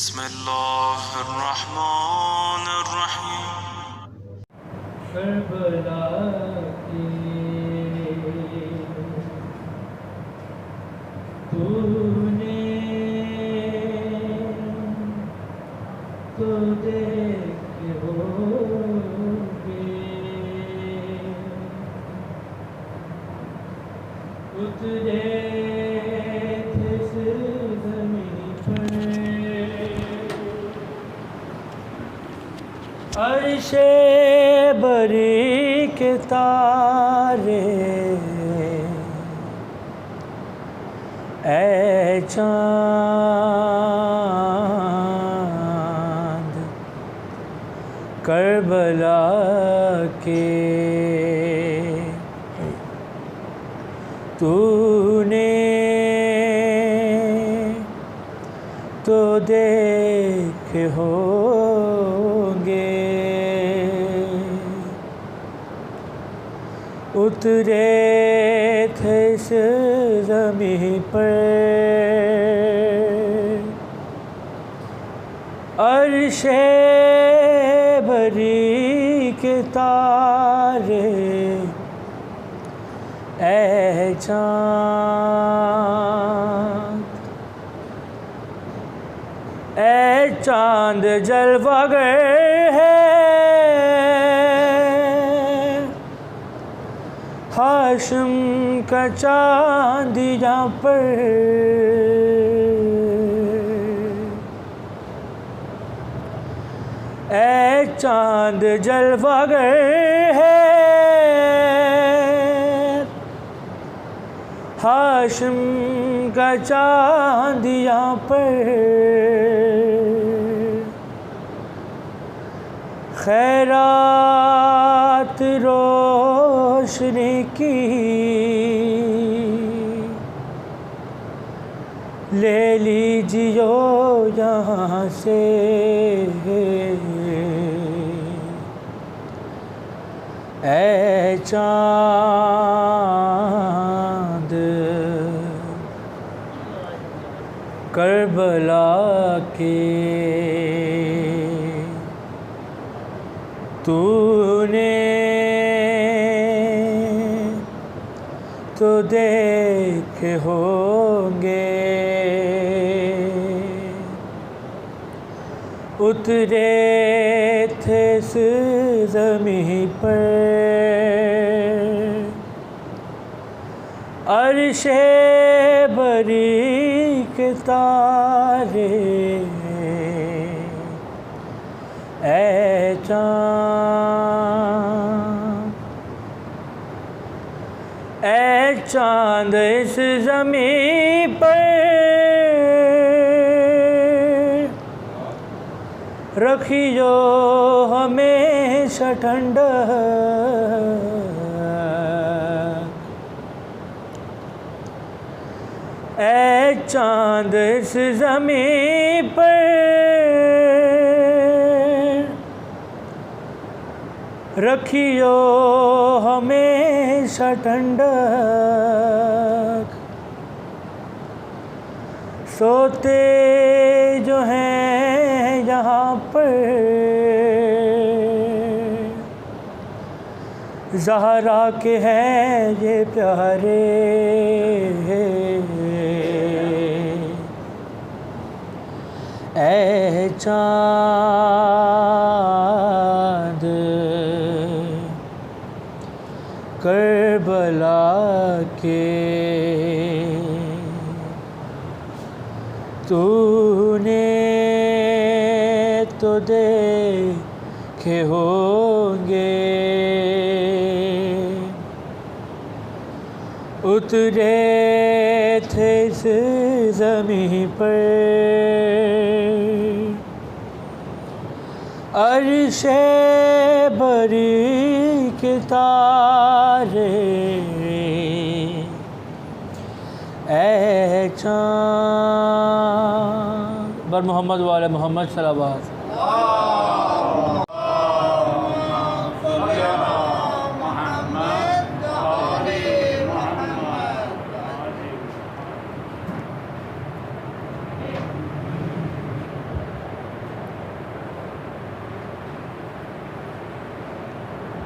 بسم اللہ الرحمن الرحیم کربلا کی تو نے تو دیکھ ہوگے اترے تھے زمین پر عرش بری کے تارے اے چاند کربلا کے تو نے تو دیکھے ہوں گے اترے تھے اس زمین پر عرش بری کے تارے اے چاند اے چاند جلوہ گر ہے ہاشم کا چاند یہاں پر اے چاند جلوہ گر ہے ہاشم کا چاند یہاں پر خیرات روشنی کی لے لیجیو یہاں سے اے چاند کربلا کے تو نے تو دیکھے ہوں گے اترے تھے اس زمین پر عرش بری کے تارے اے چاند اے چاند اس زمین پر رکھیو ہمیشہ ٹھنڈا اے چاند اس زمین پر رکھیو ہمیشہ ٹھنڈک سوتے جو ہیں یہاں پر زہرا کے ہیں یہ پیارے اے چاند کربلا کے تو نے تو دیکھے ہوں گے اترے تھے اس زمین پر عرش بری کے تارے اے چاند بر محمد وعلی محمد صلوات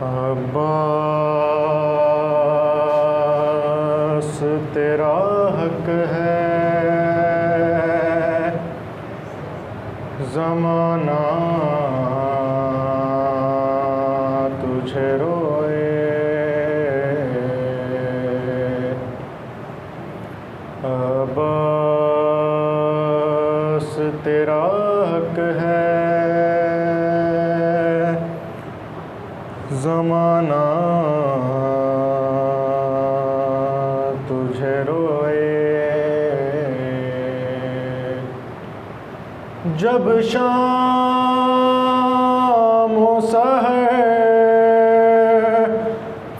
عباس تیرا حق ہے، زمانہ تجھے روئے، عباس تیرا حق ہے، زمانہ تجھے روئے، جب شام و سحر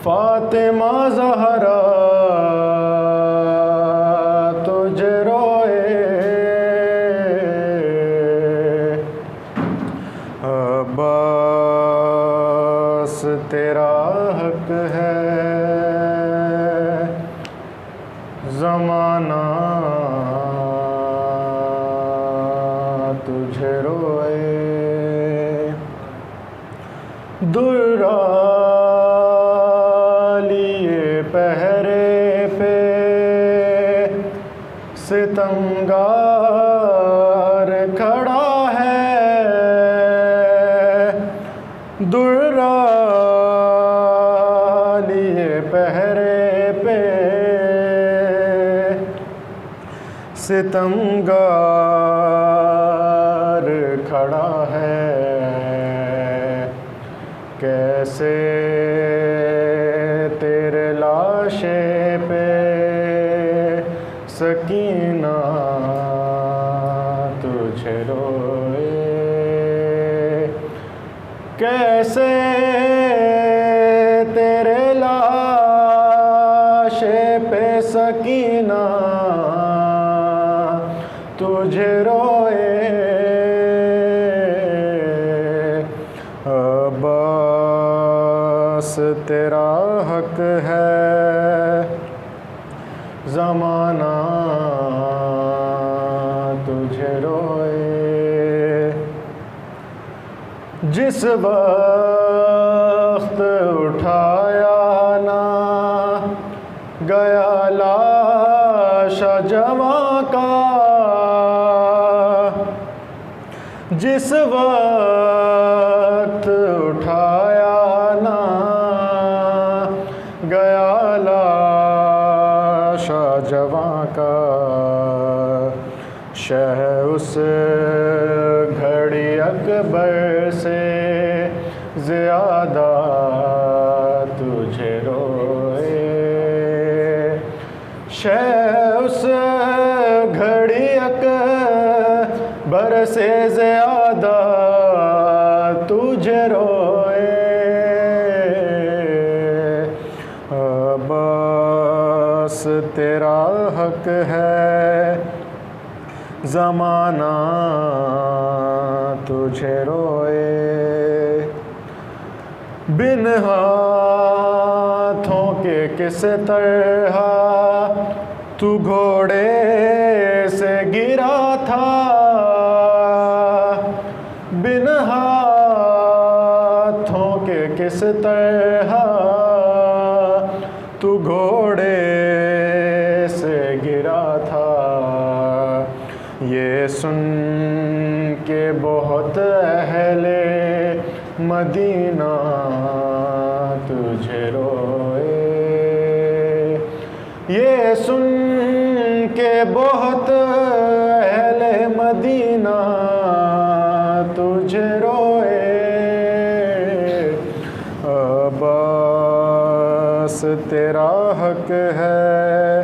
فاطمہ زہرا تجھے روئے، عباس تیرا حق ہے، زمانہ تجھے روئے، درا لیے پہرے پہ ستمگار کھڑا ہے، درا لیے پہرے پہ ستمگار کھڑا ہے، کیسے تیرے لاشے پہ سکینہ تجھے روئے، کیسے تیرے لاشے پہ سکینہ تجھے روئے، عباس تیرا حق ہے، زمانہ تجھے روئے، جس وقت اٹھایا نہ گیا لاش جواں کا، جس وقت اٹھایا نہ گیا لاش جواں کا، شہ اس گھڑی اکبر سے زیادہ تجھے روئے، شہ اس گھڑی اکبر سے زیادہ تجھے روئے، عباس تیرا حق ہے، زمانہ تجھے روئے، بن ہاتھوں کے کس طرح تو گھوڑے سے گرا تھا، بن ہاتھوں کے کس طرح تو گھوڑے سے گرا تھا، یہ سن کے بہت اہل مدینہ تجھے روئے، یہ سن کے بہت اہل مدینہ تجھے روئے، عباس تیرا حق ہے،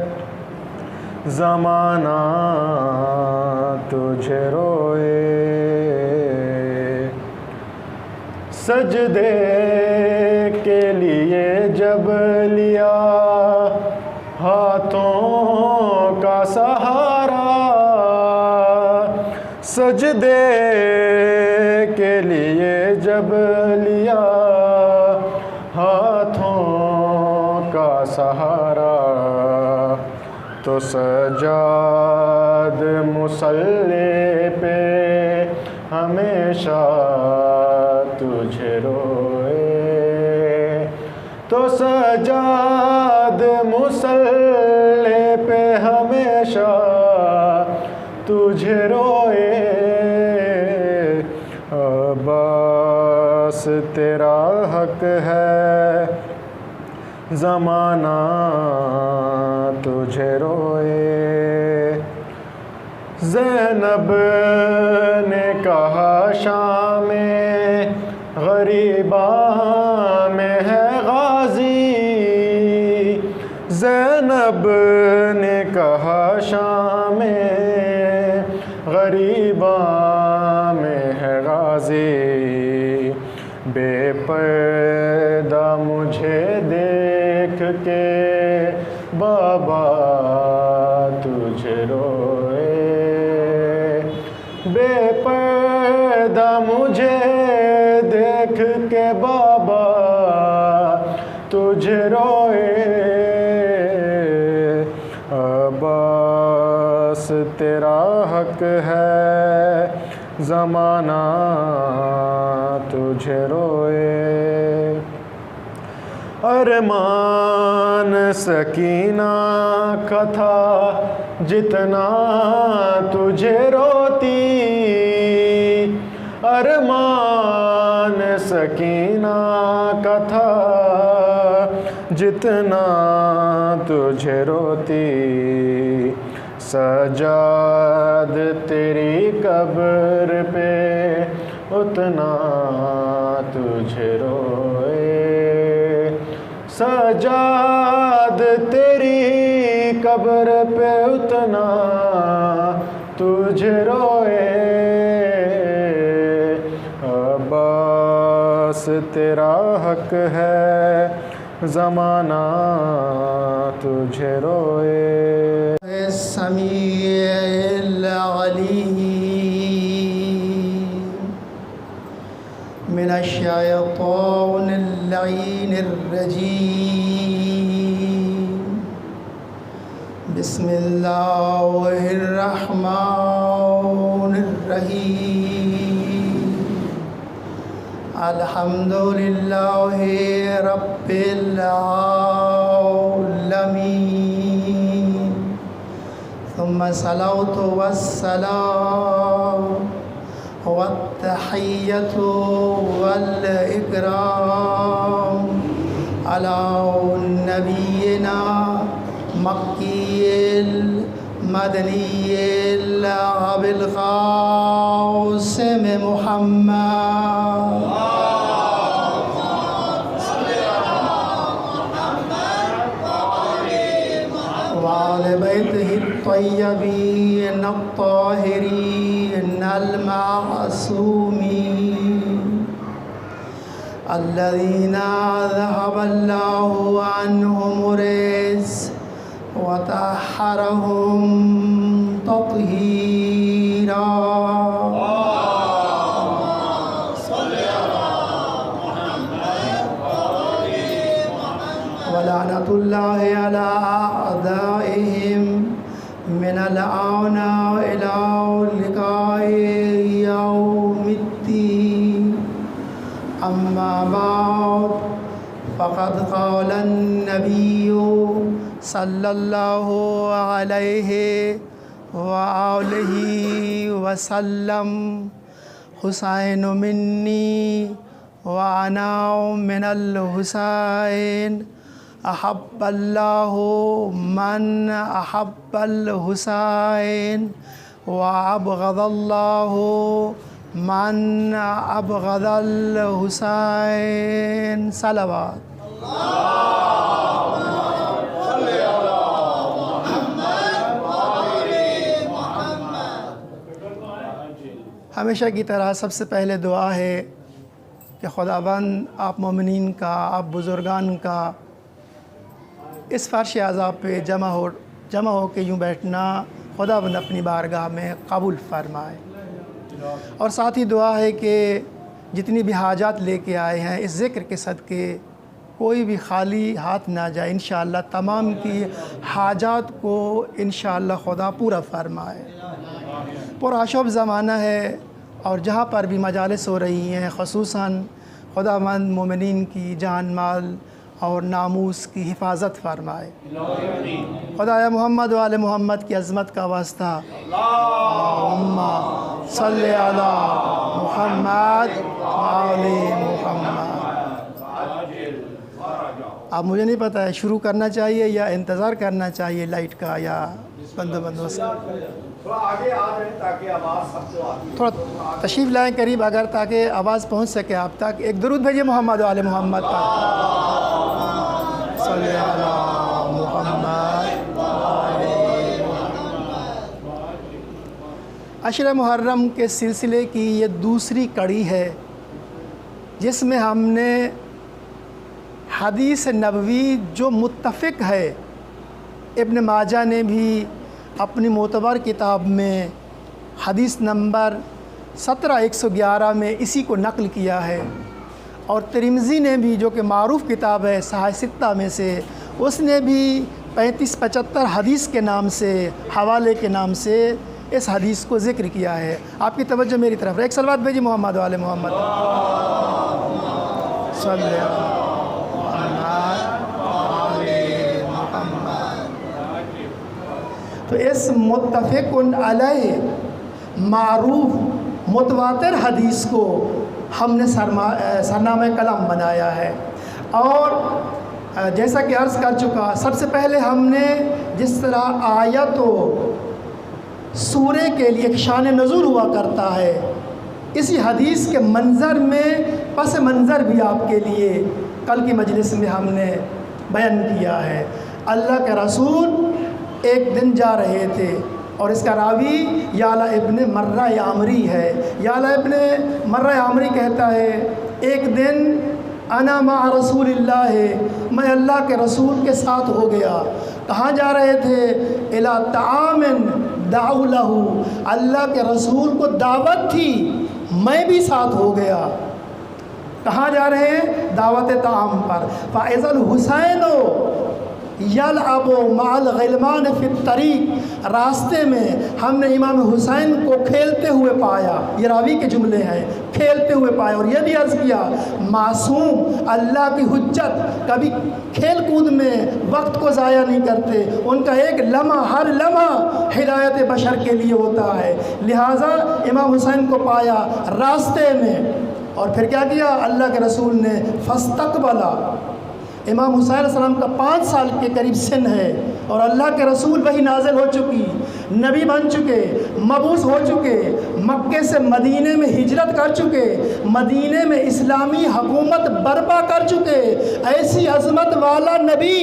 زمانہ تجھے روئے، سجدے کے لیے جب لیا ہاتھوں کا سہارا، سجدے کے لیے جب لیا ہاتھوں کا سہارا، تو سجاد مصلی پہ ہمیشہ تجھے روئے، تیرا حق ہے زمانہ تجھے روئے زینب نے کہا شام غریبہ میں ہے غازی زینب نے کہا شام غریبہ میں ہے غازی بے پردہ مجھے دیکھ کے بابا تجھے روئے بے پردہ مجھے دیکھ کے بابا تجھے روئے عباس تیرا حق ہے زمانہ تجھے روئے ارمان سکینہ کا تھا جتنا تجھے روتی ارمان سکینہ کا تھا جتنا تجھے روتی سجاد تیری قبر پہ اتنا تجھے روئے سجاد تیری قبر پہ اتنا تجھے روئے عباس تیرا حق ہے زمانہ تجھے روئے السمیع العلیم من الشیطان اللعین الرجیم بسم اللہ الرحمن الرحیم الحمدللہ رب العالمین ثم الصلاة والسلام والتحية والإكرام على نبينا مكي المدني أبي القاسم محمد وعلى بيته الطيبين الطاهرين المعصومين الذين ذهب الله عنهم الرجس وطهرهم تطهيرا ولعنة الله على أعدائهم من الآن إلى لقاء يوم الدين أما بعد فقد قال النبي صلى الله عليه وآله وسلم حسين مني وأنا من الحسين أحب الله من أحب الحسين وأبغض الله من أبغض الحسين صلوات ہمیشہ کی طرح سب سے پہلے دعا ہے کہ خداوند آپ مومنین کا آپ بزرگان کا اس فرش عذاب پہ جمع ہو کے یوں بیٹھنا خداوند اپنی بارگاہ میں قبول فرمائے، اور ساتھ ہی دعا ہے کہ جتنی بھی حاجات لے کے آئے ہیں اس ذکر کے صدقے کوئی بھی خالی ہاتھ نہ جائے، انشاءاللہ تمام کی حاجات کو انشاءاللہ خدا پورا فرمائے۔ پرآشوب زمانہ ہے اور جہاں پر بھی مجالس ہو رہی ہیں خصوصاً خداوند مومنین کی جان مال اور ناموس کی حفاظت فرمائے۔ خدایا محمد و آل محمد کی عظمت کا واسطہ اللہم صلی علی محمد و آل محمد۔ اب مجھے نہیں پتہ ہے شروع کرنا چاہیے یا انتظار کرنا چاہیے لائٹ کا یا بندوبست کا۔ تھوڑا تشریف لائیں قریب اگر تاکہ آواز پہنچ سکے آپ تک۔ ایک درود بھیجیے محمد و آل محمد پر۔ صلی علی محمد و آل محمد۔ عشر محرم کے سلسلے کی یہ دوسری کڑی ہے جس میں ہم نے حدیث نبوی جو متفق ہے، ابن ماجہ نے بھی اپنی معتبر کتاب میں حدیث نمبر 17111 میں اسی کو نقل کیا ہے، اور ترمذی نے بھی جو کہ معروف کتاب ہے صحاح ستہ میں سے، اس نے بھی 3575 حدیث کے نام سے، حوالے کے نام سے اس حدیث کو ذکر کیا ہے۔ آپ کی توجہ میری طرف ہے۔ ایک صلوات بھیجیے محمد و آل محمد۔ صلی اللہ تو اس متفق علیہ معروف متواتر حدیث کو ہم نے سرنامہ کلام بنایا ہے، اور جیسا کہ عرض کر چکا، سب سے پہلے ہم نے جس طرح آیت و سورے کے لیے ایک شان نزول ہوا کرتا ہے، اسی حدیث کے منظر میں پس منظر بھی آپ کے لیے کل کی مجلس میں ہم نے بیان کیا ہے۔ اللہ کے رسول ایک دن جا رہے تھے، اور اس کا راوی یعلا ابن مرہ عامری ہے۔ یعلا ابن مرہ عامری کہتا ہے، ایک دن انا مع رسول اللہ، میں اللہ کے رسول کے ساتھ ہو گیا۔ کہاں جا رہے تھے؟ الی طعام دعوا لہ، اللہ کے رسول کو دعوت تھی، میں بھی ساتھ ہو گیا۔ کہاں جا رہے ہیں؟ دعوت طعام پر۔ فاذا الحسین یلعب مع الغلمان فی الطریق، راستے میں ہم نے امام حسین کو کھیلتے ہوئے پایا۔ یہ راوی کے جملے ہیں، کھیلتے ہوئے پایا۔ اور یہ بھی عرض کیا، معصوم اللہ کی حجت کبھی کھیل کود میں وقت کو ضائع نہیں کرتے، ان کا ایک لمحہ، ہر لمحہ ہدایت بشر کے لیے ہوتا ہے۔ لہٰذا امام حسین کو پایا راستے میں، اور پھر کیا کیا؟ اللہ کے رسول نے فاستقبلا، امام حسین علیہ السلام کا 5 سال کے قریب سن ہے، اور اللہ کے رسول وہی نازل ہو چکی، نبی بن چکے، مبعوث ہو چکے، مکے سے مدینے میں ہجرت کر چکے، مدینے میں اسلامی حکومت برپا کر چکے، ایسی عظمت والا نبی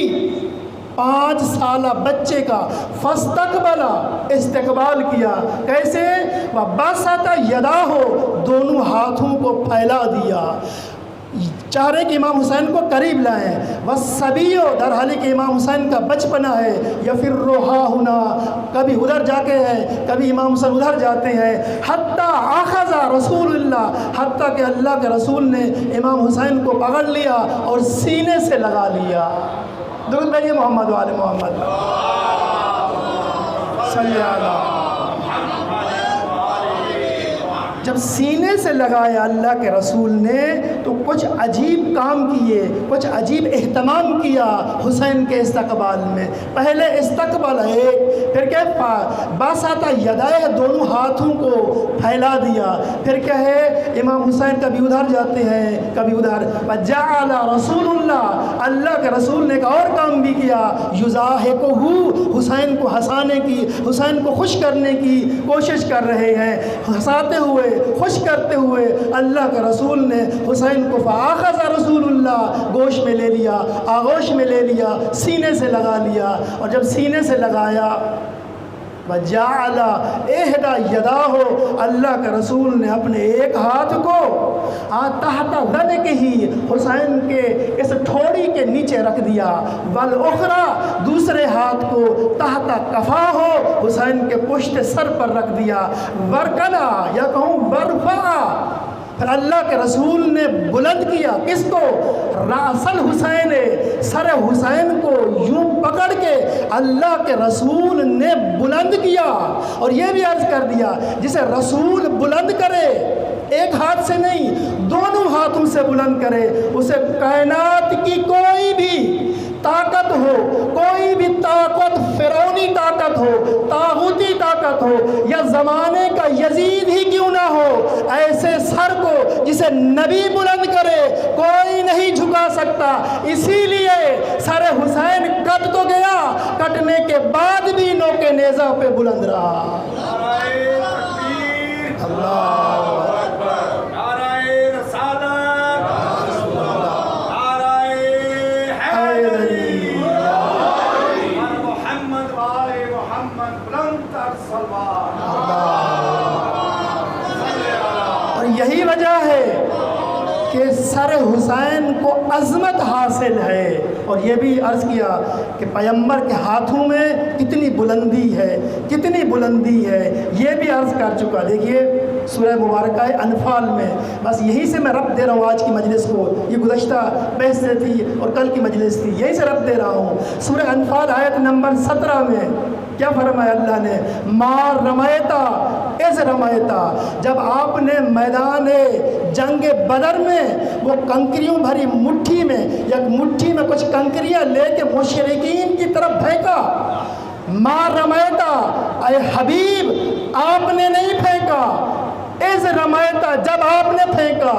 5 سالہ بچے کا فاستقبلا، استقبال کیا۔ کیسے؟ وَبَسَطَ يَدَاهُ، دونوں ہاتھوں کو پھیلا دیا، چاہ رہے کہ امام حسین کو قریب لائیں۔ وَالصَّبِيُّ، در حالی کہ امام حسین کا بچپنا ہے۔ يَفِرُّ هَاهُنَا، کبھی ادھر جا کے ہیں، کبھی امام حسین ادھر جاتے ہیں۔ حَتَّى أَخَذَ رسول اللہ، حتیٰ کہ اللہ کے رسول نے امام حسین کو پکڑ لیا اور سینے سے لگا لیا۔ درود بھیجیے محمد و آل محمد۔ صلی اللہ۔ جب سینے سے لگایا اللہ کے رسول نے تو کچھ عجیب کام کیے، کچھ عجیب اہتمام کیا حسین کے استقبال میں۔ پہلے استقبال ایک، پھر کیا باساتا یدائے، دونوں ہاتھوں کو پھیلا دیا، پھر کیا ہے امام حسین کبھی ادھر جاتے ہیں کبھی ادھر۔ وجعل رسول اللہ، اللہ کے رسول نے ایک اور کام بھی کیا، یضاحکہ، حسین کو ہنسانے کی، حسین کو خوش کرنے کی کوشش کر رہے ہیں، ہنساتے ہوئے، خوش کرتے ہوئے اللہ کے رسول نے حسین کو فآخذ رسول اللہ، گوش میں لے لیا، آغوش میں لے لیا، سینے سے لگا لیا۔ اور جب سینے سے لگایا، وجعل احدى يداه، اللہ کے رسول نے اپنے ایک ہاتھ کو تحت ذنکہ، حسین کے اس ٹھوڑی کے نیچے رکھ دیا، والاخرى، دوسرے ہاتھ کو تحت کفاہ، حسین کے پشت سر پر رکھ دیا، ورکنا، یا کہوں ورفع، پھر اللہ کے رسول نے بلند کیا کس کو؟ راس الحسین، سر حسین کو یوں پکڑ کے اللہ کے رسول نے بلند کیا۔ اور یہ بھی عرض کر دیا، جسے رسول بلند کرے ایک ہاتھ سے نہیں، دونوں ہاتھوں سے اسے بلند کرے، اسے کائنات کی کوئی بھی طاقت ہو، کوئی بھی طاقت، فرعونی طاقت ہو، طاغوتی طاقت ہو، یا زمانے کا یزید ہی کیوں نہ ہو، ایسے سر کو جسے نبی بلند کرے کوئی نہیں جھکا سکتا۔ اسی لیے سر حسین کٹ تو گیا، کٹنے کے بعد بھی نوک نیزہ پہ بلند رہا۔ اللہ یہی وجہ ہے کہ سر حسین کو عظمت حاصل ہے، اور یہ بھی عرض کیا کہ پیغمبر کے ہاتھوں میں کتنی بلندی ہے، کتنی بلندی ہے، یہ بھی عرض کر چکا۔ دیکھیے سورہ مبارکہ انفال میں، بس یہی سے میں ربط دے رہا ہوں آج کی مجلس کو، یہ گزشتہ بحث سے تھی اور کل کی مجلس تھی، یہی سے ربط دے رہا ہوں۔ سورہ انفال آیت نمبر 17 میں کیا فرمایا اللہ نے؟ ما رمیتا اذ رمیتا، جب آپ نے میدان جنگ بدر میں وہ کنکریوں بھری مٹھی میں، یا مٹھی میں کچھ کنکریاں لے کے مشرکین کی طرف پھینکا، ما رمیتا اے حبیب آپ نے نہیں پھینکا، اذ رمیتا جب آپ نے پھینکا،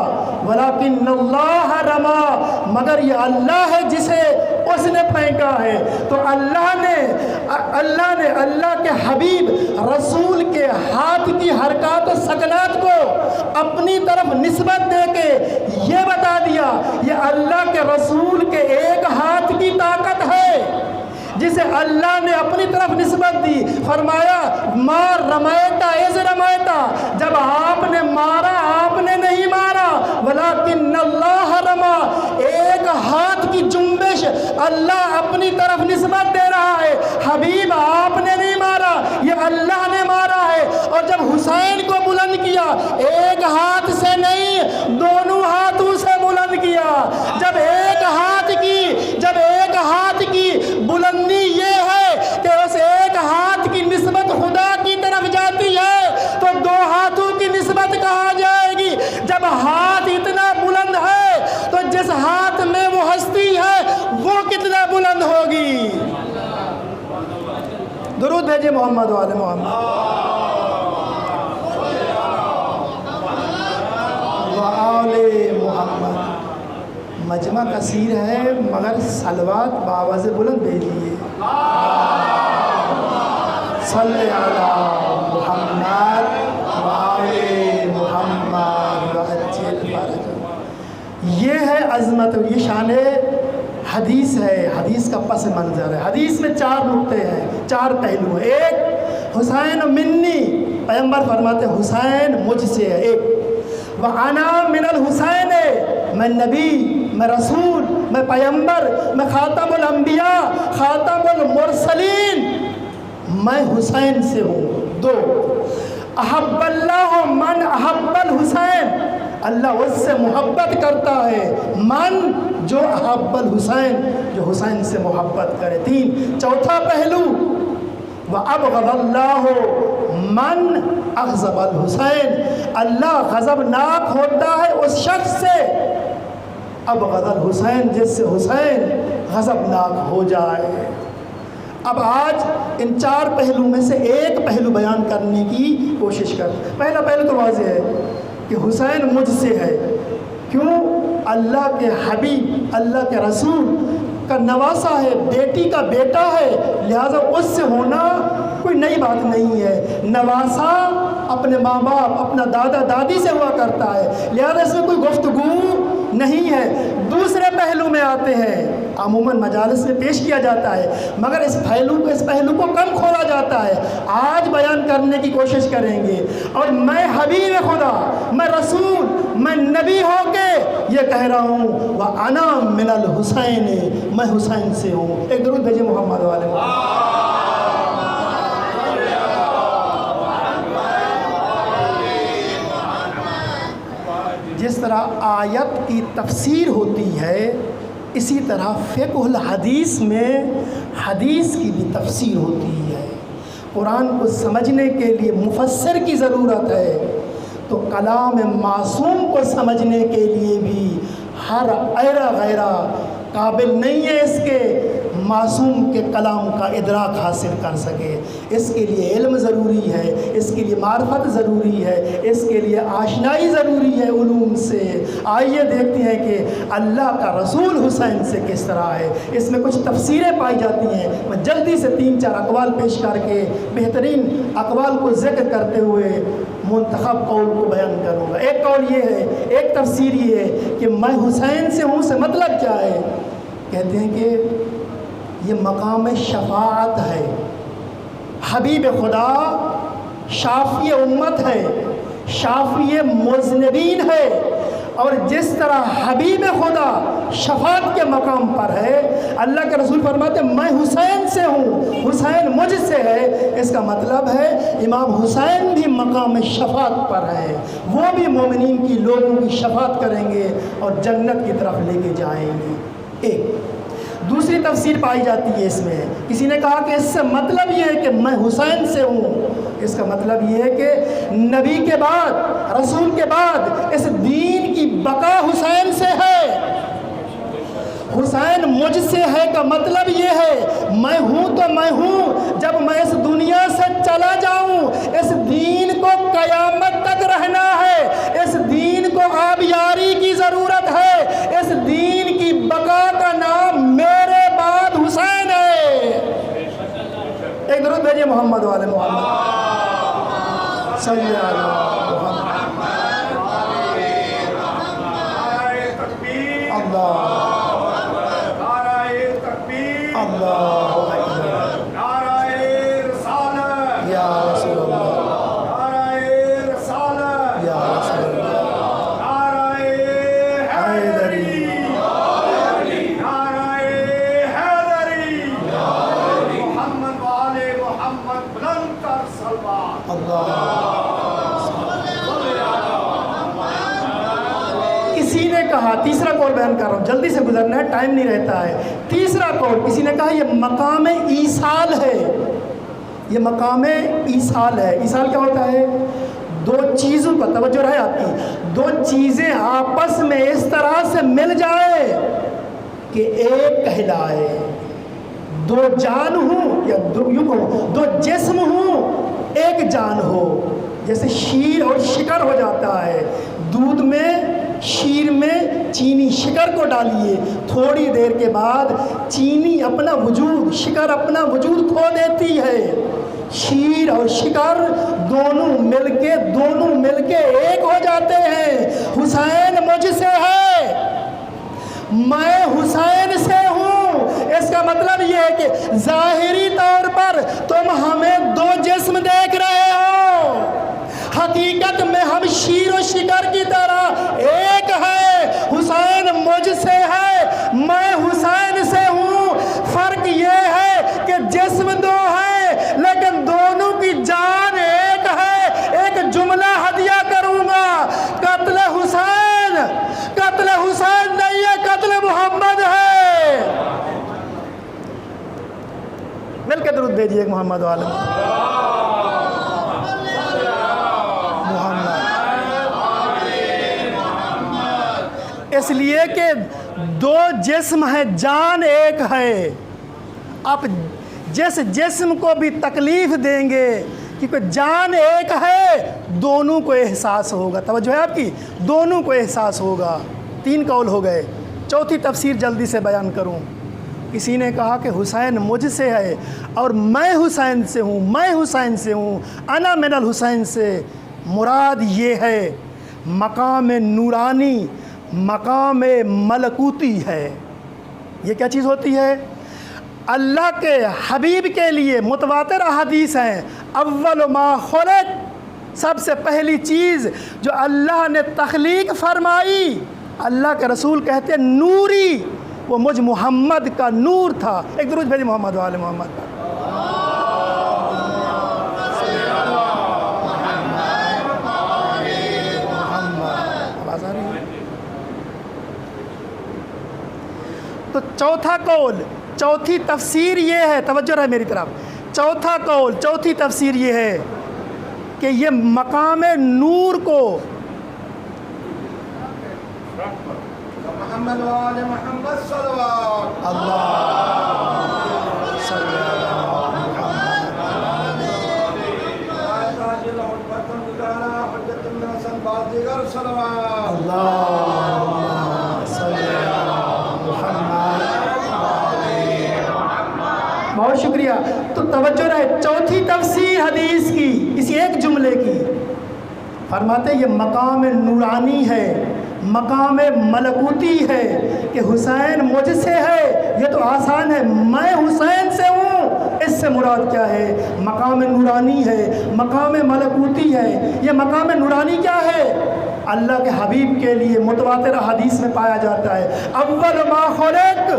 ولیکن اللہ رما مگر یہ اللہ ہے جسے اس نے پھینکا ہے۔ تو اللہ نے اللہ کے حبیب رسول کے ہاتھ کی حرکات و سکنات کو اپنی طرف نسبت دے کے یہ بتا دیا یہ اللہ کے رسول کے ایک ہاتھ کی طاقت ہے جسے اللہ نے اپنی طرف نسبت دی۔ فرمایا ما رمیتا اذ رمیتا، جب آپ نے مارا آپ نے نہیں مارا، ولیکن اللہ رما، ایک ہاتھ کی جنبش اللہ اپنی طرف نسبت دے رہا ہے، حبیب آپ نے نہیں مارا یہ اللہ نے مارا ہے۔ اور جب حسین کو بلند کیا ایک ہاتھ سے نہیں دونوں ہاتھوں سے بلند کیا۔ جب ایک ہاتھ کی بلندی یہ ہے کہ اس ایک ہاتھ کی نسبت خدا کی طرف جاتی ہے تو دو ہاتھوں کی نسبت کہاں جائے گی؟ جب ہاتھ اتنا بلند ہے تو جس ہاتھ میں وہ ہستی ہے وہ کتنا بلند ہوگی؟ درود بھیجے محمد وآل محمد وآل محمد۔ مجمع کثیر ہے مگر صلوات بآواز بلند بھیجیے۔ صلی علی محمد وآل محمد وعجل فرجہ۔ یہ ہے عظمت، یہ شان حدیث ہے، حدیث کا پس منظر ہے۔ حدیث میں 4 نقطے ہیں، 4 پہلو ہیں۔ ایک حسین منی، پیغمبر فرماتے حسین مجھ سے ہے۔ ایک وَأَنَا مِنَ الْحُسَيْنِ، میں نبی، میں رسول، میں پیغمبر، میں خاتم الانبیاء، خاتم المرسلین، میں حسین سے ہوں۔ 2 احب اللہ من احب الحسین، اللہ اس سے محبت کرتا ہے من جو احب الحسین، جو حسین سے محبت کرے۔ 3 چوتھا پہلو وَأَبْغَضَ اللَّهُ مَنْ أَغْضَبَ الْحُسَيْنِ، اللہ غضبناک ہوتا ہے اس شخص سے، ابغض الحسین جس سے حسین غضبناک ہو جائے۔ اب آج ان 4 پہلو میں سے ایک پہلو بیان کرنے کی کوشش کریں۔ پہلا پہلو تو واضح ہے کہ حسین مجھ سے ہے، کیوں؟ اللہ کے حبیب، اللہ کے رسول کا نواسا ہے، بیٹی کا بیٹا ہے، لہٰذا اس سے ہونا کوئی نئی بات نہیں ہے۔ نواسا اپنے ماں باپ، اپنا دادا دادی سے ہوا کرتا ہے، لہٰذا اس میں کوئی گفتگو نہیں ہے۔ دوسرے پہلو میں آتے ہیں، عموماً مجالس میں پیش کیا جاتا ہے مگر اس پہلو کو کم کھولا جاتا ہے، آج بیان کرنے کی کوشش کریں گے۔ اور میں حبیب خدا، میں رسول، میں نبی ہو کے یہ کہہ رہا ہوں وَأَنَا مِنَ الْحُسَيْنِ، میں حسین سے ہوں۔ ایک درود بھیجئے محمد والے محمد۔ جس طرح آیت کی تفسیر ہوتی ہے اسی طرح فقہ الحدیث میں حدیث کی بھی تفسیر ہوتی ہے۔ قرآن کو سمجھنے کے لیے مفسر کی ضرورت ہے، تو کلام معصوم کو سمجھنے کے لیے بھی ہر ایرا غیرہ قابل نہیں ہے اس کے معصوم کے کلام کا ادراک حاصل کر سکے۔ اس کے لیے علم ضروری ہے، اس کے لیے معرفت ضروری ہے، اس کے لیے آشنائی ضروری ہے علوم سے۔ آئیے دیکھتے ہیں کہ اللہ کا رسول حسین سے کس طرح ہے۔ اس میں کچھ تفسیریں پائی جاتی ہیں، میں جلدی سے 3-4 اقوال پیش کر کے بہترین اقوال کو ذکر کرتے ہوئے منتخب قول کو بیان کروں گا۔ ایک قول یہ ہے، ایک تفسیر یہ ہے کہ میں حسین سے ہوں سے مطلب کیا ہے؟ کہتے ہیں کہ یہ مقام شفاعت ہے، حبیب خدا شافی امت ہے، شافی مذنبین ہے، اور جس طرح حبیب خدا شفاعت کے مقام پر ہے، اللہ کے رسول فرماتے ہیں میں حسین سے ہوں، حسین مجھ سے ہے۔ اس کا مطلب ہے امام حسین بھی مقام شفاعت پر ہے، وہ بھی مومنین کی لوگوں کی شفاعت کریں گے اور جنت کی طرف لے کے جائیں گے۔ ایک دوسری تفسیر پائی جاتی ہے اس میں، کسی نے کہا کہ اس سے مطلب یہ ہے کہ میں حسین سے ہوں، اس کا مطلب یہ ہے کہ نبی کے بعد، رسول کے بعد اس دین کی بقا حسین سے ہے۔ حسین مجھ سے ہے کا مطلب یہ ہے میں ہوں تو میں ہوں، جب میں اس دنیا سے چلا جاؤں اس دین کو قیامت تک رہنا ہے، اس دین کو آبیاری کی ضرورت ہے، اس دین کی بقا کا نام میرے بعد حسین ہے۔ ایک درود بھیجئے محمد والے محمد صلی اللہ علیہ وسلم۔ اللہ اللہ اکبر، نعرہ رسالت یا رسول اللہ، نعرہ رسالت یا رسول اللہ، نعرہ حیدری، نعرہ حیدری، محمد وآل محمد بلند تر صلوات۔ اللہ۔ کسی نے کہا، تیسرا قول بیان کر رہا ہوں، جلدی سے گزرنا ہے، ٹائم نہیں رہتا ہے۔ تیسرا قول کسی نے کہا یہ مقام ایصال ہے، یہ مقام ایصال ہے۔ ایصال کیا ہوتا ہے؟ دو چیزوں کا، توجہ رہے آپ کی، دو چیزیں آپس میں اس طرح سے مل جائے کہ ایک کہلائے۔ دو جان ہوں یا یوں کہو دو جسم ہوں ایک جان ہو، جیسے شیر اور شکر ہو جاتا ہے۔ دودھ میں، شیر میں چینی شکر کو ڈالیے، تھوڑی دیر کے بعد چینی اپنا وجود، شکر اپنا وجود کھو دیتی ہے۔ شیر اور شکر دونوں مل کے ایک ہو جاتے ہیں۔ حسین مجھ سے ہے، میں حسین سے ہوں۔ اس کا مطلب یہ ہے کہ ظاہری طور پر تم ہمیں دو جسم دیکھ رہے ہو، حقیقت میں ہم شیر و شکر کی طرح ایک ہے۔ حسین مجھ سے ہے، میں حسین سے ہوں۔ فرق یہ ہے کہ جسم دو ہے لیکن دونوں کی جان ایک ہے۔ ایک جملہ ہدیہ کروں گا، قتل حسین نہیں ہے، قتل محمد ہے۔ مل کے درود بھیجیے محمد والے اس لیے کہ دو جسم ہے، جان ایک ہے۔ آپ جس جسم کو بھی تکلیف دیں گے کیونکہ جان ایک ہے، دونوں کو احساس ہوگا۔ توجہ ہے آپ کی، دونوں کو احساس ہوگا۔ 3 قول ہو گئے، چوتھی تفسیر جلدی سے بیان کروں۔ کسی نے کہا کہ حسین مجھ سے ہے اور میں حسین سے ہوں، انا من الحسین سے مراد یہ ہے مقام نورانی، مقام ملکوتی ہے۔ یہ کیا چیز ہوتی ہے؟ اللہ کے حبیب کے لیے متواتر احادیث ہیں، اول ما خلق، سب سے پہلی چیز جو اللہ نے تخلیق فرمائی، اللہ کے رسول کہتے ہیں نوری، وہ مجھ محمد کا نور تھا۔ ایک درود بھیجے محمد والے محمد۔ آواز آ رہی ہے؟ تو چوتھا قول، چوتھی تفسیر یہ ہے، توجہ رہے میری طرف، چوتھا قول، چوتھی تفسیر یہ ہے کہ یہ مقام نور کو محمد وآل محمد صلوات اللہ صلی اللہ بہت شکریہ. تو توجہ رہے چوتھی تفسیر حدیث کی اسی ایک جملے کی. فرماتے یہ مقام نورانی ہے، مقام ملکوتی ہے کہ حسین مجھ سے ہے، یہ تو آسان ہے، میں حسین سے ہوں، اس سے مراد کیا ہے؟ مقام نورانی ہے، مقام ملکوتی ہے. یہ مقام نورانی کیا ہے؟ اللہ کے حبیب کے لیے متواتر حدیث میں پایا جاتا ہے اول ما خلق،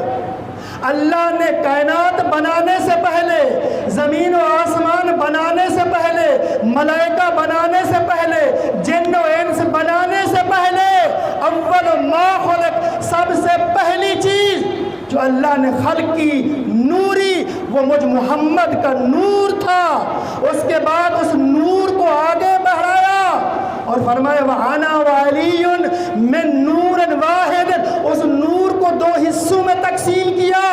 اللہ نے کائنات بنانے سے پہلے، زمین و آسمان بنانے سے پہلے، ملائکہ بنانے سے پہلے، جن و انس بنانے سے پہلے، اول ما خلق، سب سے پہلی چیز جو اللہ نے خلق کی نوری، وہ مجھ محمد کا نور تھا. اس کے بعد اس نور کو آگے بڑھایا اور فرمایا وَأَنَا وَعَلِيٌّ مِّن نُورٍ وَاحِدٍ. اس نور کو دو حصوں میں تقسیم کیا،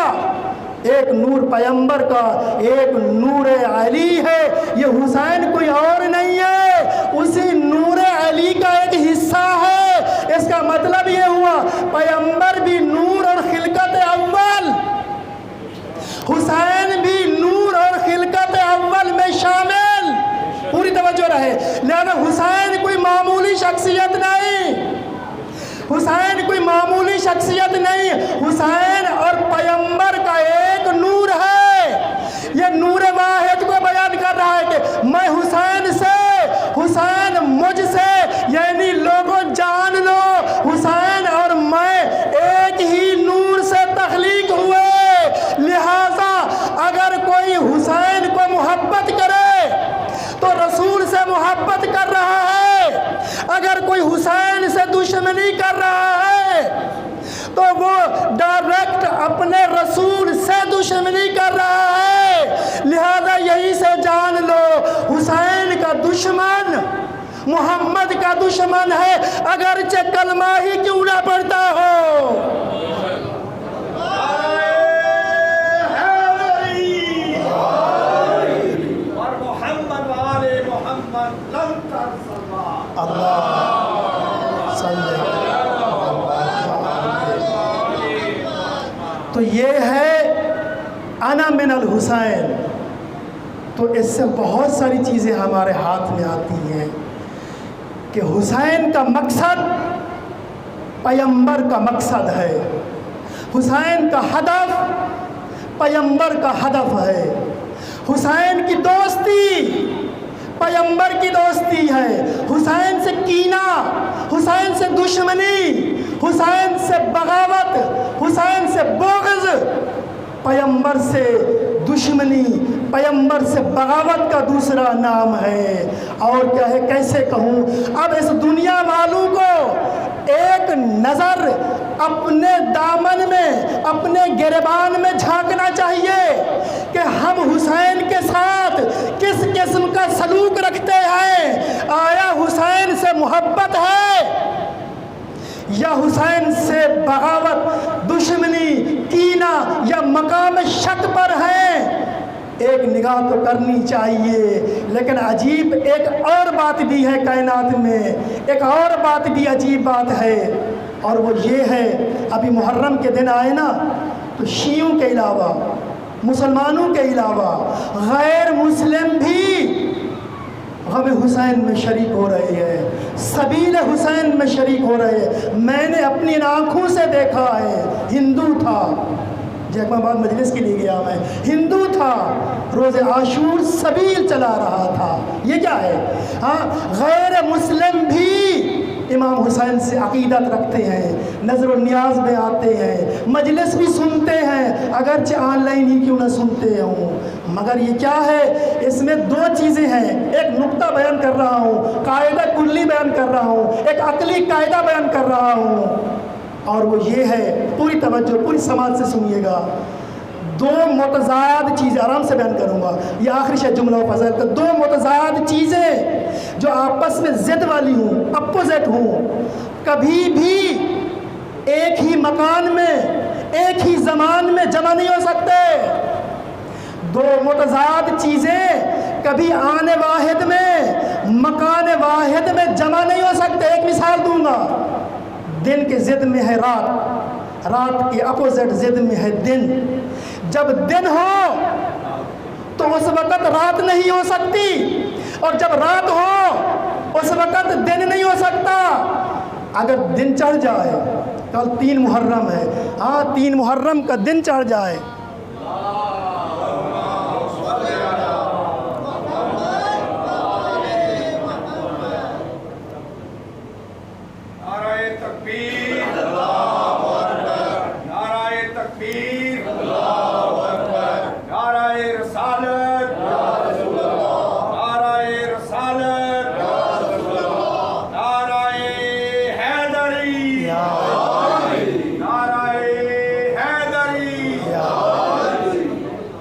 ایک نور پیغمبر کا، ایک نور علی ہے. یہ حسین کوئی اور نہیں ہے، اسی نور علی کا ایک حصہ ہے. اس کا مطلب یہ ہوا پیغمبر بھی نور اور خلقت اول، حسین بھی نور اور خلقت اول میں شامل. پوری توجہ رہے. لہذا حسین کوئی معمولی شخصیت نہیں، حسین کوئی معمولی شخصیت نہیں، حسین اور پیغمبر کا ایک نور ہے. یہ نور واحد کو بیان کر رہا ہے کہ میں حسین سے، حسین مجھ سے، یعنی لوگوں جان لو حسین اور میں ایک ہی نور سے تخلیق ہوئے. لہذا اگر کوئی حسین کو محبت کرے تو رسول سے محبت کر رہا ہے، اگر کوئی حسین سے دشمنی کر رہا ہے تو وہ ڈائریکٹ اپنے رسول سے دشمنی کر رہا ہے. لہذا یہی سے جان لو حسین کا دشمن محمد کا دشمن ہے، اگرچہ کلمہ ہی کیوں نہ پڑھتا ہو. تو یہ ہے انا من الحسین. تو اس سے بہت ساری چیزیں ہمارے ہاتھ میں آتی ہیں کہ حسین کا مقصد پیغمبر کا مقصد ہے، حسین کا ہدف پیغمبر کا ہدف ہے، حسین کی دوستی پیغمبر کی دوستی ہے، حسین سے کینہ، حسین سے دشمنی، حسین سے بغاوت، حسین سے بغض، پیغمبر سے دشمنی، پیغمبر سے بغاوت کا دوسرا نام ہے. اور کیا ہے، کیسے کہوں، اب اس دنیا والوں کو ایک نظر اپنے دامن میں، اپنے گریبان میں جھانکنا چاہیے کہ ہم حسین کے ساتھ کس قسم کا سلوک رکھتے ہیں. آیا حسین سے محبت ہے یا حسین سے بغاوت، دشمنی، کینہ یا مقام شک پر ہیں؟ ایک نگاہ تو کرنی چاہیے. لیکن عجیب ایک اور بات بھی ہے کائنات میں، ایک اور بات بھی عجیب بات ہے، اور وہ یہ ہے ابھی محرم کے دن آئے نا، تو شیعوں کے علاوہ، مسلمانوں کے علاوہ غیر مسلم بھی غم حسین میں شریک ہو رہے ہیں، سبیل حسین میں شریک ہو رہے ہیں. میں نے اپنی آنکھوں سے دیکھا ہے. ہندو تھا، جیک آباد مجلس کے لیے گیا، میں ہندو تھا، روز عاشور سبیل چلا رہا تھا. یہ کیا ہے؟ ہاں، غیر مسلم بھی امام حسین سے عقیدت رکھتے ہیں، نظر و نیاز میں آتے ہیں، مجلس بھی سنتے ہیں، اگرچہ آن لائن ہی کیوں نہ سنتے ہوں. مگر یہ کیا ہے، اس میں دو چیزیں ہیں. ایک نقطہ بیان کر رہا ہوں، قاعدہ کلی بیان کر رہا ہوں، ایک عقلی قاعدہ بیان کر رہا ہوں، اور وہ یہ ہے، پوری توجہ، پوری سماعت سے سنیے گا. دو متضاد چیزیں آرام سے بیان کروں گا، یہ آخری شاید جملہ فضائل کا، دو متضاد چیزیں جو آپس میں ضد والی ہوں، اپوزٹ ہوں، کبھی بھی ایک ہی مکان میں ایک ہی زمان میں جمع نہیں ہو سکتے۔ دو متضاد چیزیں کبھی آنے واحد میں مکان واحد میں جمع نہیں ہو سکتے۔ ایک مثال دوں گا، دن کے ضد میں ہے رات، رات کے اپوزٹ ضد میں ہے دن۔ جب دن ہو تو اس وقت رات نہیں ہو سکتی، اور جب رات ہو اس وقت دن نہیں ہو سکتا۔ اگر دن چڑھ جائے، کل 3 محرم ہے، ہاں 3 محرم کا دن چڑھ جائے، نعرہ تکبیر، اللہ اکبر، نعرہ تکبیر، اللہ اکبر، نعرہ رسالت، یا رسول اللہ، نعرہ رسالت، یا رسول اللہ، نعرہ حیدری، یا نعرہ حیدری، یا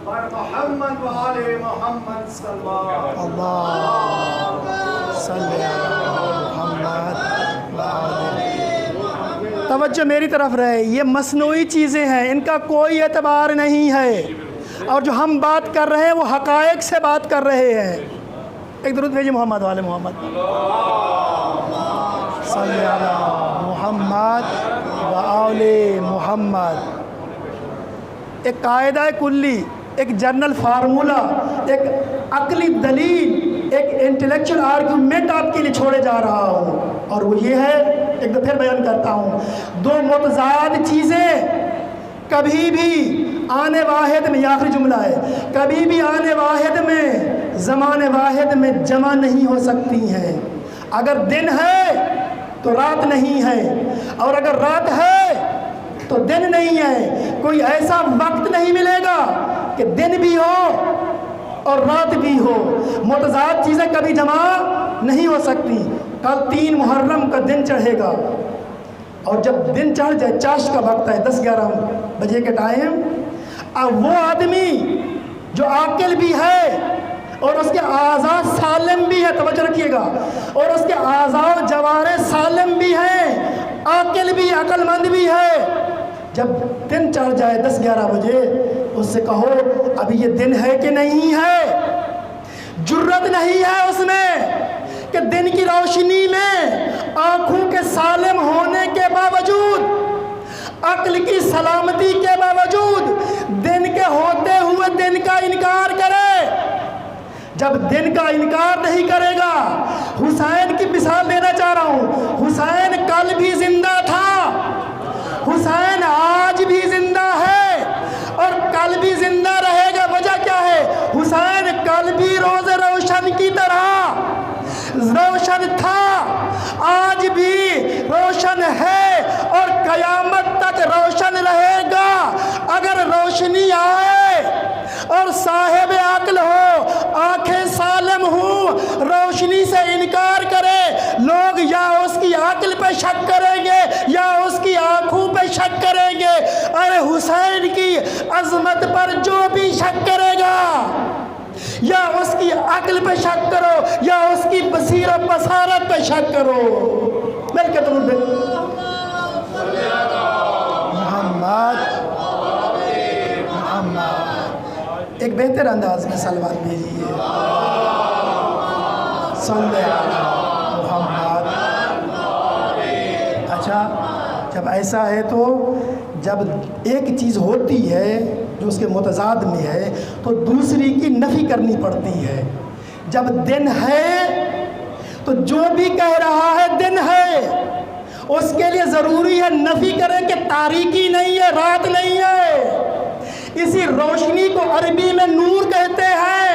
پر محمد و آل محمد صلی اللہ اللہ صلی علی محمد وآلہ۔ توجہ میری طرف رہے، یہ مصنوعی چیزیں ہیں، ان کا کوئی اعتبار نہیں ہے، اور جو ہم بات کر رہے ہیں وہ حقائق سے بات کر رہے ہیں۔ ایک درود بھیجیے محمد والے محمد صلی علی محمد وآل محمد۔ ایک قاعدہ کلی، ایک جنرل فارمولہ، ایک عقلی دلیل، ایک انٹلیکچوئل آرگومنٹ آپ کے لیے چھوڑے جا رہا ہوں، اور وہ یہ ہے، ایک دفعہ پھر بیان کرتا ہوں، دو متضاد چیزیں کبھی بھی آنے واحد میں، یہ آخری جملہ ہے، کبھی بھی آنے واحد میں زمان واحد میں جمع نہیں ہو سکتی ہیں۔ اگر دن ہے تو رات نہیں ہے، اور اگر رات ہے تو دن نہیں ہے۔ کوئی ایسا وقت نہیں ملے گا کہ دن بھی ہو اور رات بھی ہو، متضاد چیزیں کبھی جمع نہیں ہو سکتی۔ کل 3 محرم کا دن چڑھے گا، اور جب دن چڑھ جائے، چاشت کا وقت ہے 10-11 بجے کے ٹائم، اب وہ آدمی جو عاقل بھی ہے اور اس کے اعضاء سالم بھی ہے، توجہ رکھیے گا، اور اس کے اعضاء و جوارح سالم بھی ہیں، عاقل بھی، عقل مند بھی ہے، جب دن چڑھ جائے 10-11 بجے، اس سے کہو ابھی یہ دن ہے کہ نہیں ہے؟ جرت نہیں ہے اس میں کہ دن کی روشنی میں آنکھوں کے سالم ہونے کے باوجود، عقل کی سلامتی کے باوجود، دن کے ہوتے ہوئے دن کا انکار کرے۔ جب دن کا انکار نہیں کرے گا، حسین کی مثال دینا چاہ رہا ہوں، حسین کل بھی زندہ تھا، حسین آج بھی زندہ ہے، اور کل بھی زندہ رہے گا۔ وجہ کیا ہے؟ حسین کل بھی روز روشن کی طرح روشن تھا، آج بھی روشن ہے، اور قیامت تک روشن رہے گا۔ اگر روشنی آئے اور صاحب عقل ہو، آنکھیں سالم ہوں، روشنی سے انکار کرے، لوگ یا اس کی عقل پہ شک کریں گے یا اس کی آنکھوں پہ شک کریں گے۔ ارے حسین کی عظمت پر جو بھی شک کرے گا، یا اس کی عقل پہ شک کرو یا اس کی بصیرت بصارت پہ شک کرو۔ مل کے درود محمد محمد، ایک بہتر انداز میں سلوات بھیجیے، صلی علی محمد۔ اچھا، جب ایسا ہے تو جب ایک چیز ہوتی ہے جو اس کے متضاد میں ہے تو دوسری کی نفی کرنی پڑتی ہے۔ جب دن ہے تو جو بھی کہہ رہا ہے دن ہے، اس کے لیے ضروری ہے نفی کرے کہ تاریکی نہیں ہے، رات نہیں ہے۔ اسی روشنی کو عربی میں نور کہتے ہیں،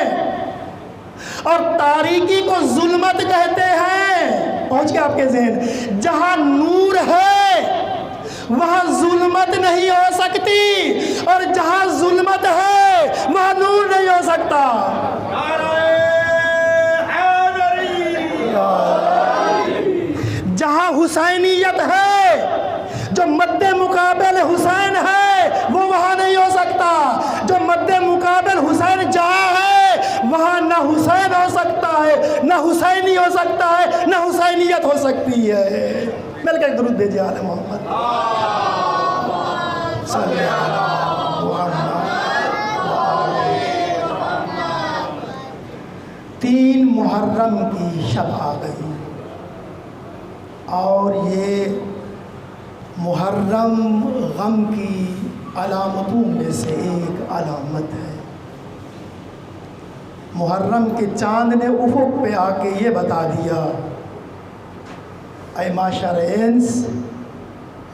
اور تاریکی کو ظلمت کہتے ہیں۔ پہنچ گیا آپ کے ذہن؟ جہاں نور ہے وہاں ظلمت نہیں ہو سکتی، اور جہاں ظلمت ہے وہاں نور نہیں ہو سکتا۔ جہاں حسینیت ہے، جو مد مقابل حسین ہے وہ وہاں نہیں ہو سکتا۔ جو مد مقابل حسین جہاں ہے وہاں نہ حسین ہو سکتا ہے، نہ حسینی ہو سکتا ہے، نہ حسینیت ہو سکتی ہے۔ مل کر درود دیجیے آل محمد صلی اللہ محمد۔ 3 محرم کی شب آ گئی اور یہ محرم غم کی علامتوں میں سے ایک علامت ہے۔ محرم کے چاند نے افق پہ آ کے یہ بتا دیا، اے معاشر انس،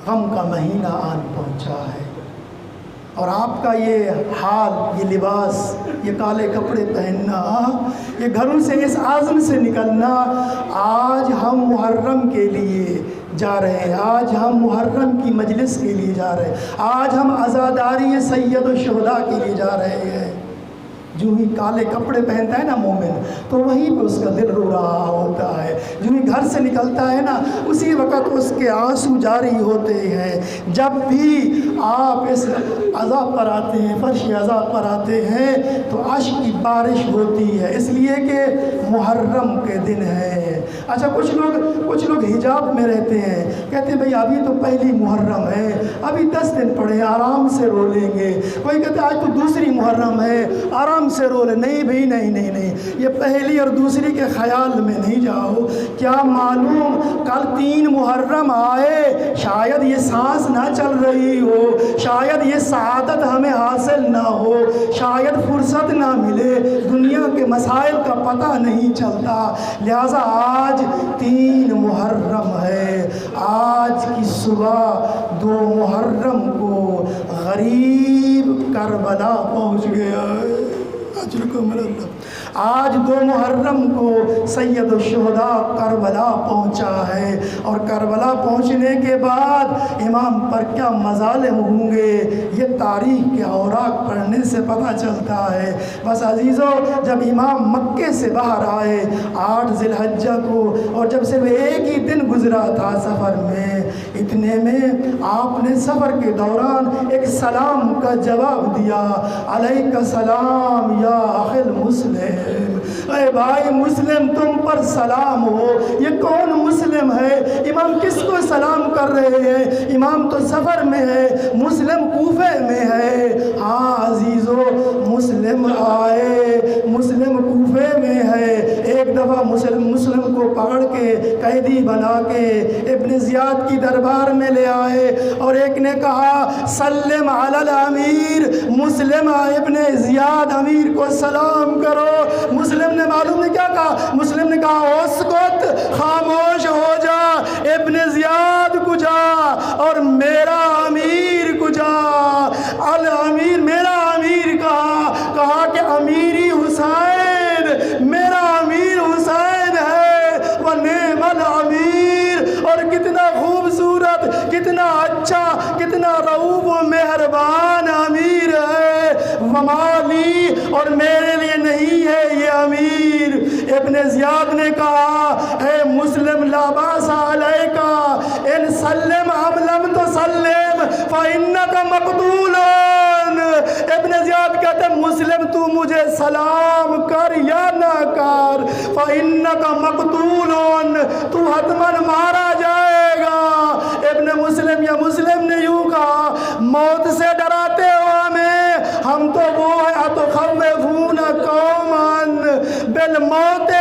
غم کا مہینہ آن پہنچا ہے، اور آپ کا یہ حال، یہ لباس، یہ کالے کپڑے پہننا، یہ گھروں سے اس عزم سے نکلنا، آج ہم محرم کے لیے جا رہے ہیں، آج ہم محرم کی مجلس کے لیے جا رہے ہیں، آج ہم عزاداری سید الشہداء کے لیے جا رہے ہیں۔ جو ہی کالے کپڑے پہنتا ہے نا مومن، تو وہیں پہ اس کا دل رو رہا ہوتا ہے۔ جو ہی گھر سے نکلتا ہے نا، اسی وقت اس کے آنسو جاری ہوتے ہیں۔ جب بھی آپ اس عذاب پر آتے ہیں، فرش عذاب پر آتے ہیں، تو عشق کی بارش ہوتی ہے، اس لیے کہ محرم کے دن ہے۔ اچھا، کچھ لوگ حجاب میں رہتے ہیں، کہتے ہیں بھئی ابھی تو پہلی محرم ہے، ابھی 10 دن پڑے، آرام سے رو لیں گے۔ کوئی کہتے ہیں آج تو دوسری محرم ہے، آرام سے رو لے۔ نہیں بھئی، نہیں، یہ پہلی اور دوسری کے خیال میں نہیں جاؤ۔ کیا معلوم کل 3 محرم آئے، شاید یہ سانس نہ چل رہی ہو، شاید یہ سعادت ہمیں حاصل نہ ہو، شاید فرصت نہ ملے، دنیا کے مسائل کا پتہ نہیں چلتا۔ لہٰذا آج 3 محرم ہے، آج کی صبح 2 محرم کو غریب کربلا پہنچ گیا ہے۔ آج 2 محرم کو سید الشہداء کربلا پہنچا ہے، اور کربلا پہنچنے کے بعد امام پر کیا مظالم ہوں گے، یہ تاریخ کے اوراق پڑھنے سے پتہ چلتا ہے۔ بس عزیزو، جب امام مکے سے باہر آئے 8 ذی الحجہ کو، اور جب صرف ایک ہی دن گزرا تھا سفر میں، اتنے میں آپ نے سفر کے دوران ایک سلام کا جواب دیا، علیک السلام یا اخی المسلم، اے بھائی مسلم تم پر سلام ہو۔ یہ کون مسلم ہے؟ امام کس کو سلام کر رہے ہیں؟ امام تو سفر میں ہے، مسلم کوفے میں ہے۔ ہاں عزیزو، مسلم آئے، مسلم کوفے میں ہے۔ ایک دفعہ مسلم کو پکڑ کے قیدی بنا کے ابن زیاد کی دربار میں لے آئے، اور ایک نے کہا سلم علی الامیر، مسلم ابن زیاد امیر کو سلام کرو۔ مسلم نے معلوم نہیں کیا کہا، مسلم نے کہا اسکت، خاموش ہو جا، ابن زیاد کو جا اور میرا امیر کو جا۔ الامیر، میرا امیر کہا کہ امیری حسین، میرا امیر حسین ہے، ونعم الامیر، اور کتنا خوبصورت، کتنا اچھا، کتنا رؤوف و مہربان امیر ہے، ومالی، اور میرے لیے نہیں ہے یہ امیر۔ ابن زیاد نے کہا اے مسلم لا باس علیک ان سلم ام لم تسلم فإنک مقتول۔ ابن زیاد کہتے ہیں مسلم تو مجھے سلام کر یا نہ کر، فإنک مقتول، تو حتماً مارا جائے گا۔ ابن مسلم یا مسلم نے یوں کہا موت سے ڈراتے ہو ہمیں، ہم تو وہ ہے اتخوفون قوما بالموت،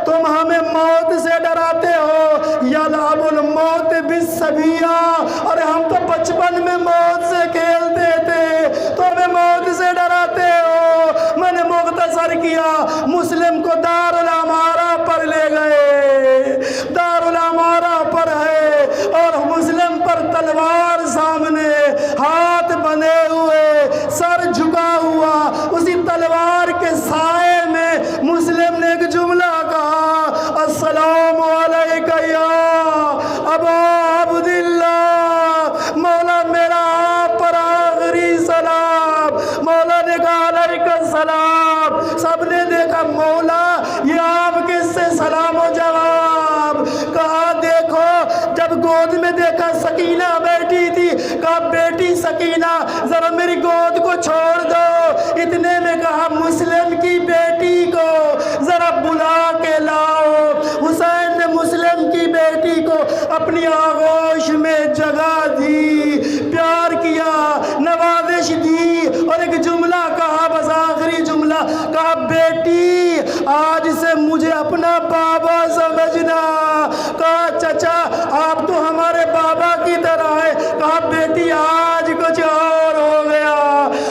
تم ہمیں موت سے ڈراتے ہو، یلعب الموت بالصبیہ، اور ہم تو بچپن میں موت سے کھیلتے تھے، تو ہمیں موت سے ڈراتے ہو۔ میں نے مختصر کیا، مسلم کو دارالامارہ پر لے گئے، دارالامارہ پر ہے، اور مسلم پر تلوار سامنے، ہاتھ بندھے ہوئے، سر جھکا ہوا، اسی تلوار کے سائے میں مسلم نے ایک جملہ کہا السلام علیک یا ابا عبداللہ، مولا میرا آپ پر آخری سلام۔ مولا نے کہا علیک السلام، سب نے دیکھا مولا یہ آپ کس سے سلام و جواب، کہا دیکھو جب گود میں دیکھا سکینہ بیٹھی تھی، کہا بیٹی سکینہ ذرا میری گود کو چھوڑ دو۔ اتنے میں کہا مسلم کی بیٹی کو ذرا بلا کے لاؤ۔ حسین نے مسلم کی بیٹی کو اپنی آغوش میں جگہ دی، پیار کیا، نوازش دی، اور ایک جملہ کہا، بس آخری جملہ کہا بیٹی آج سے مجھے اپنا بابا سمجھنا۔ کہا چچا آپ تو ہمارے بابا کی طرح ہے۔ کہا بیٹی آج کچھ اور ہو گیا،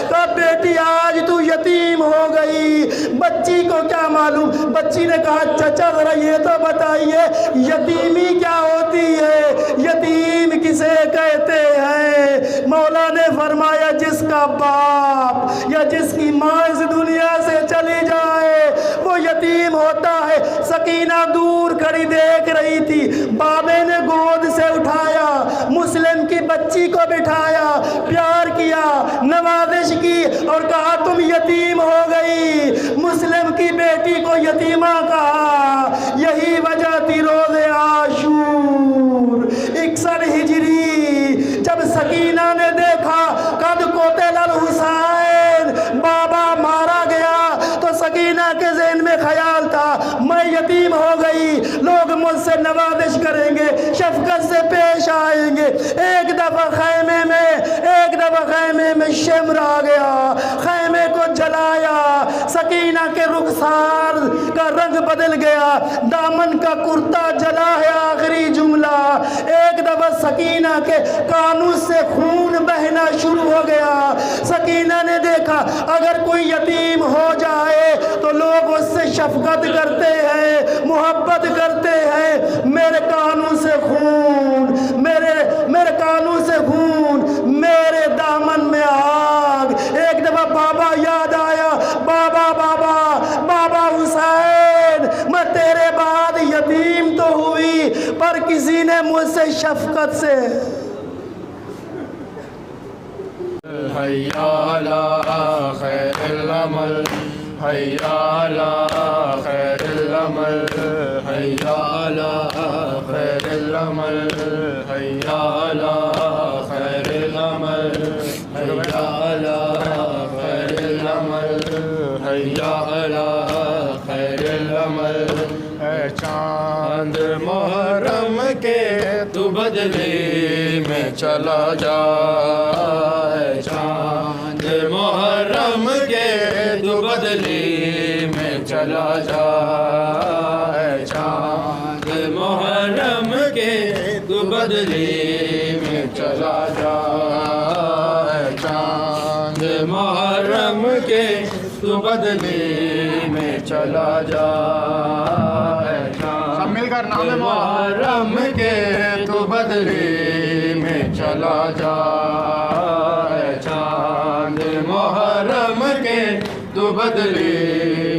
کہا بیٹی آج تو یتیم ہو گئی۔ بچی کو کیا معلوم، بچی نے کہا چچا ذرا یہ تو بتائیے یتیمی کیا ہوتی ہے، یتیم کسے کہتے ہیں؟ مولا نے فرمایا جس کا باپ یا جس کی ماں اس دنیا سے چلی جائے وہ یتیم ہوتا ہے۔ سکینہ دور کھڑی دیکھ رہی تھی، بابے نے گود سے اٹھایا، مسلم کی بچی کو بٹھایا، پیار کیا، نوازش کی، اور کہا تم یتیم ہو گئی۔ مسلم کی بیٹی کو یتیمہ کہا۔ یہی وجہ تھی روز عاشور 61 ہجری جب سکینہ نے دیکھا قد قتل الحسین، بابا مارا گیا، تو سکینہ کے ذہن میں خیال تھا میں یتیم ہو گئی، لوگ مجھ سے نوازش کریں گے، شفقت سے پیش آئیں گے۔ ایک دفعہ خیمے میں شمر آ گیا، خیمے کو جلایا، سکینہ کے رخسار کا رنگ بدل گیا، دامن کا کرتا جلا ہے۔ آخری جملہ، ایک دفعہ سکینہ کے کانوں سے خون بہنا شروع ہو گیا۔ سکینہ نے دیکھا اگر کوئی یتیم ہو جائے تو لوگ اس سے شفقت کرتے ہیں، محبت کرتے ہیں۔ میرے کانوں سے خون، میرے کانوں سے خون، میرے دامن میں آگ۔ ایک دفعہ بابا یاد آیا، بابا حسین میں تیرے بعد یتیم تو ہوئی پر کسی نے مجھ سے شفقت سے حیا علی خیر العمل، حیا علی خیر العمل، حیا علی خیر العمل، حیا علی خیر العمل، حیا علی خیر العمل، حیا علی خیر العمل۔ اے چاند محرم کے تو بدلے میں چلا جا، اے چاند محرم کے تو بدلے میں چلا جا، اے چاند محرم کے تو بدلے میں چلا جا، اے چاند محرم کے تو بدلے میں چلا جا، اے چاند محرم کے تو بدلے میں چلا جا، اے چاند محرم کے تو بدلے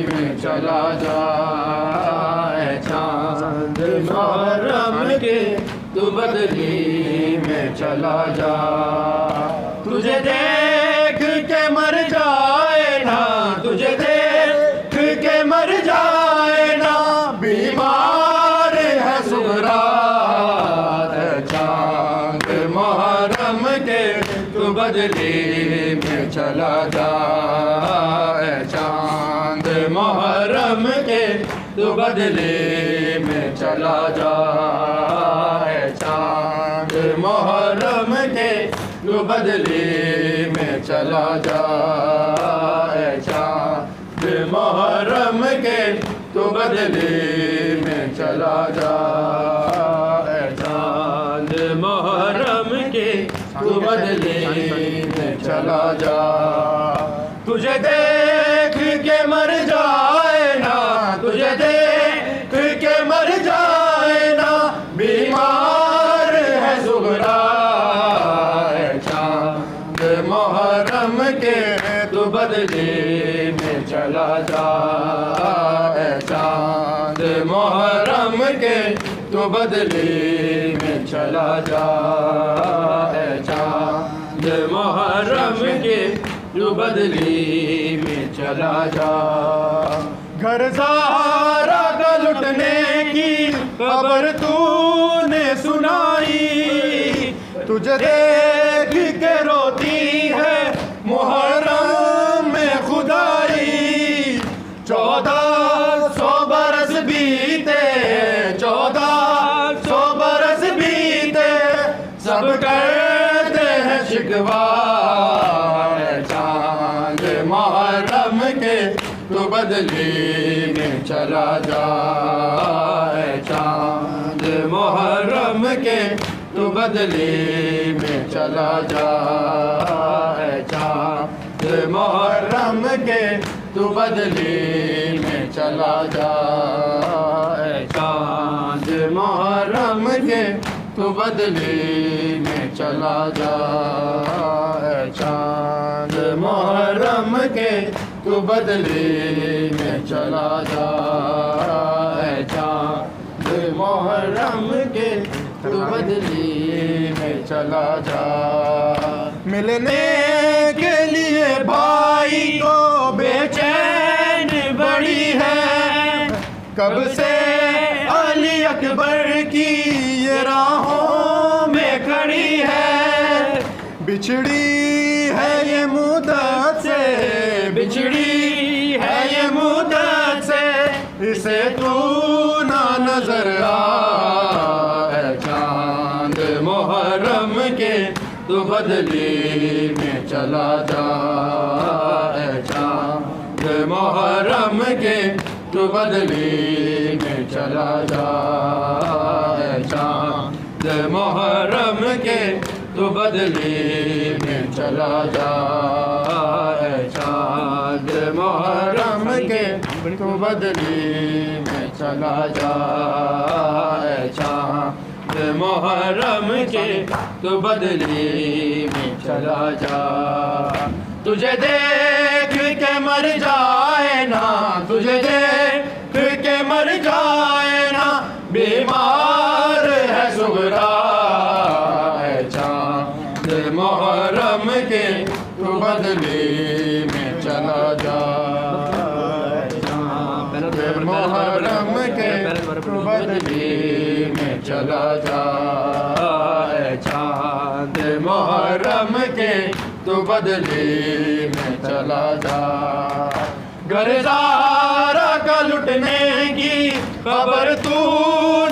میں چلا جا، اے چاند محرم کے تو بدلے میں چلا جا۔ تجھے دیکھ کے مر جائے نا، تجھے دیکھ کے مر جائے نا، بیمار ہے سغرات، اے چاند محرم کے تو بدلے میں چلا جا، اے چاند محرم کے تو بدلے میں چلا جا، اے چاند محرم کے تو بدلے میں چلا جا، اے چاند محرم کے تو بدلے میں چلا جا، اے چاند محرم کے تو بدلے میں چلا جا۔ تجھے دیکھ کے مر جائے نا، تجھے دیکھ کے مر جائے نا، بیمار ہے زغرا، اے چاند محرم کے تو بدلے میں چلا جا، اے چاند محرم کے تو بدلے میں چلا جا، اے چاند محرم کے تو بدلے میں چلا جا۔ گھر زہرا کا لٹنے کی خبر تو نے سنائی، تجھے دیکھ کے روتی ہے محرم میں خدائی 1400 برس بیتے 1400 برس بیتے سب کرتے ہیں شکوہ چاند محرم کے تو بدلی میں چلا جا چاند محرم کے تو بدلی میں چلا جا چاند محرم کے تو بدلی میں چلا جا چاند محرم کے تو بدلی میں چلا جا چاند محرم کے تو بدلی میں چلا جا چاند محرم کے تو بدلی میں چلا جا ملنے کے لیے بھائی کو بے چین بڑی ہے کب سے علی اکبر کی یہ راہوں میں کھڑی ہے بچھڑی ہے یہ مدت سے بچھڑی ہے یہ مدت سے اسے تو نہ نظر آئے چاند محرم کے تو بدلی میں چلا جا چاند محرم کے تو بدلی میں چلا جا چاند محرم کے تو بدلی میں چلا جا چاند محرم کے تو بدلی میں چلا جا چاند محرم کے تو بدلی میں چلا جا تجھے دیکھ کے مر جائے نا تجھے دیکھ کے مر جائے نا بیمار ہے صغرا چاند محرم کے تو بدلی میں چلا جا محرم کے تو بدلی میں چلا جا چاند محرم کے تو بدلی میں چلا جا گرزارہ کا لٹنے کی خبر تو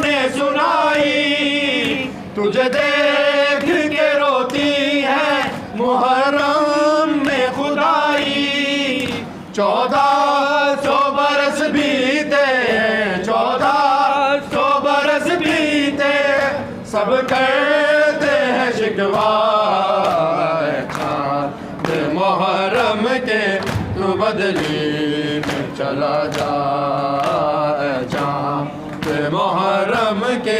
نے سنائی تجھے دیکھ کے روتی ہے محرم میں خدائی 1400 برس بیتے 1400 برس بیتے سب کرتے ہیں شکوہ چاند محرم کے تو بدلی میں چلا جا چاند محرم کے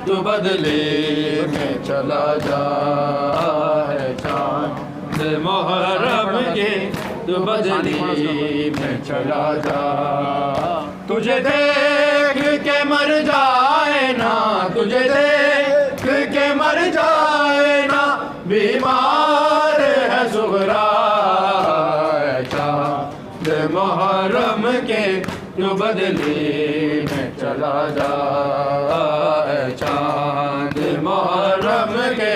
تو بدلی میں چلا جا چاند محرم کے تو بدلی میں چلا جا تجھے دیکھ کے مر جائے نا تجھے دیکھ کے مر جائے نا بیمار ہے صغرا چاند محرم کے تو بدلی میں چلا جا چاند محرم کے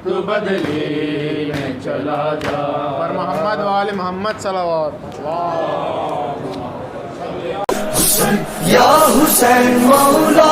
تو بدلی میں چلا جا پر محمد وآل محمد صلوات یا حسین مولا